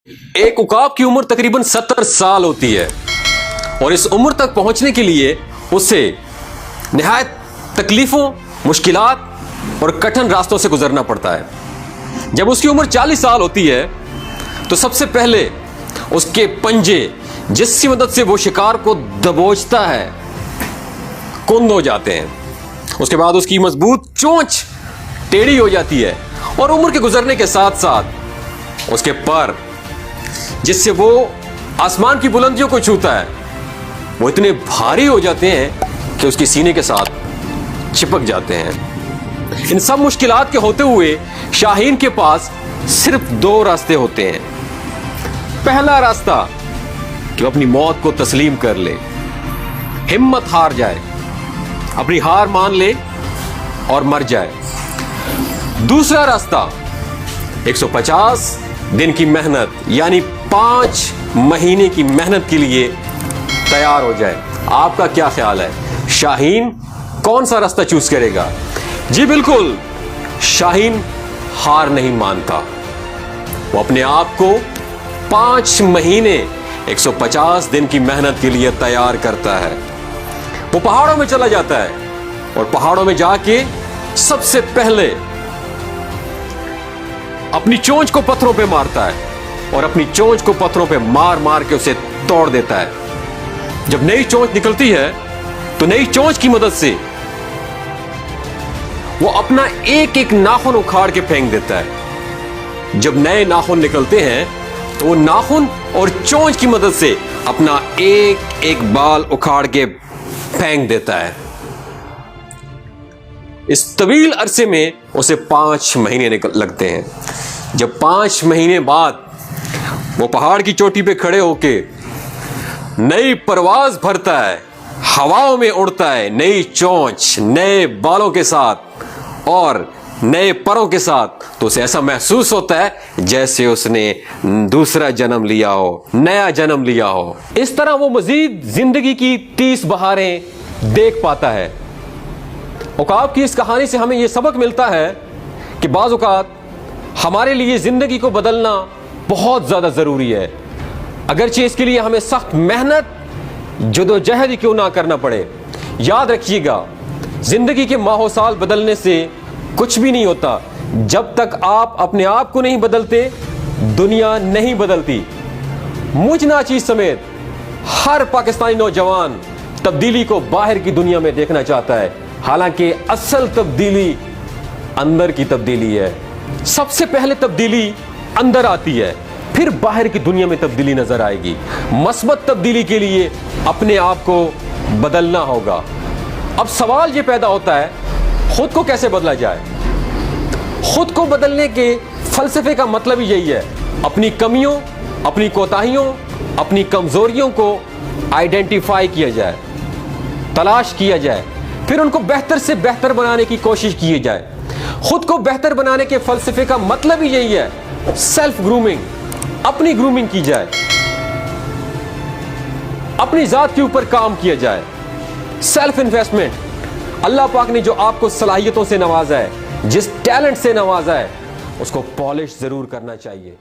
एक उकाब की उम्र तकरीबन 70 साल होती है और इस उम्र तक पहुंचने के लिए उसे निहायत तकलीफों, मुश्किलात और कठिन रास्तों से गुजरना पड़ता है। जब उसकी उम्र 40 साल होती है तो सबसे पहले उसके पंजे, जिसकी मदद से वो शिकार को दबोचता है, कुंद हो जाते हैं। उसके बाद उसकी मजबूत चोंच टेढ़ी हो जाती है और उम्र के गुजरने के साथ साथ उसके पर, जिससे वो आसमान की बुलंदियों को छूता है, वो इतने भारी हो जाते हैं कि उसके सीने के साथ चिपक जाते हैं। इन सब मुश्किलात के होते हुए शाहीन के पास सिर्फ 2 रास्ते होते हैं। पहला रास्ता कि वो अपनी मौत को तस्लीम कर ले, हिम्मत हार जाए, अपनी हार मान ले और मर जाए। दूसरा रास्ता 150 दिन की मेहनत यानी 5 महीने की मेहनत के लिए तैयार हो जाए। आपका क्या ख्याल है, शाहीन कौन सा रास्ता चूज करेगा? जी बिल्कुल, शाहीन हार नहीं मानता। वो अपने आप को 5 महीने 150 दिन की मेहनत के लिए तैयार करता है। वो पहाड़ों में चला जाता है और पहाड़ों में जाके सबसे पहले अपनी चोंच को पत्थरों पे मारता है और अपनी चोंच को पत्थरों पे मार मार के उसे तोड़ देता है। जब नई चोंच निकलती है तो नई चोंच की मदद से वो अपना एक एक नाखून उखाड़ के फेंक देता है। जब नए नाखून निकलते हैं तो वो नाखून और चोंच की मदद से अपना एक एक बाल उखाड़ के फेंक देता है। इस तवील अरसे में उसे 5 महीने लगते हैं। जब 5 महीने बाद वो पहाड़ की चोटी पे खड़े होके नई परवाज भरता है, हवाओं में उड़ता है, नई चोंच, नए बालों के साथ और नए परों के साथ, तो उसे ऐसा महसूस होता है जैसे उसने दूसरा जन्म लिया हो, नया जन्म लिया हो। इस तरह वो मजीद जिंदगी की 30 बहारें देख पाता है। उकाब की इस कहानी से हमें यह सबक मिलता है कि बाज़ औक़ात हमारे लिए ज़िंदगी को बदलना बहुत ज़्यादा ज़रूरी है, अगरचे इसके लिए हमें सख्त मेहनत, जदोजहद ही क्यों ना करना पड़े। याद रखिएगा, ज़िंदगी के माहो साल बदलने से कुछ भी नहीं होता। जब तक आप अपने आप को नहीं बदलते, दुनिया नहीं बदलती। मुझ नाचीज़ समेत हर पाकिस्तानी नौजवान तब्दीली को बाहर की दुनिया में देखना चाहता है, हालांकि असल तब्दीली अंदर की तब्दीली है। सबसे पहले तब्दीली अंदर आती है, फिर बाहर की दुनिया में तब्दीली नजर आएगी। मस्बत तब्दीली के लिए अपने आप को बदलना होगा। अब सवाल ये पैदा होता है, खुद को कैसे बदला जाए? खुद को बदलने के फलसफे का मतलब ही यही है, अपनी कमियों, अपनी कोताहियों, अपनी कमजोरियों को आइडेंटिफाई किया जाए, तलाश किया जाए, फिर उनको बेहतर से बेहतर बनाने की कोशिश की जाए। खुद को बेहतर बनाने के फलसफे का मतलब ही यही है, सेल्फ ग्रूमिंग, अपनी ग्रूमिंग की जाए, अपनी जात के ऊपर काम किया जाए, सेल्फ इन्वेस्टमेंट। अल्लाह पाक ने जो आपको सलाहियतों से नवाजा है, जिस टैलेंट से नवाजा है, उसको पॉलिश जरूर करना चाहिए।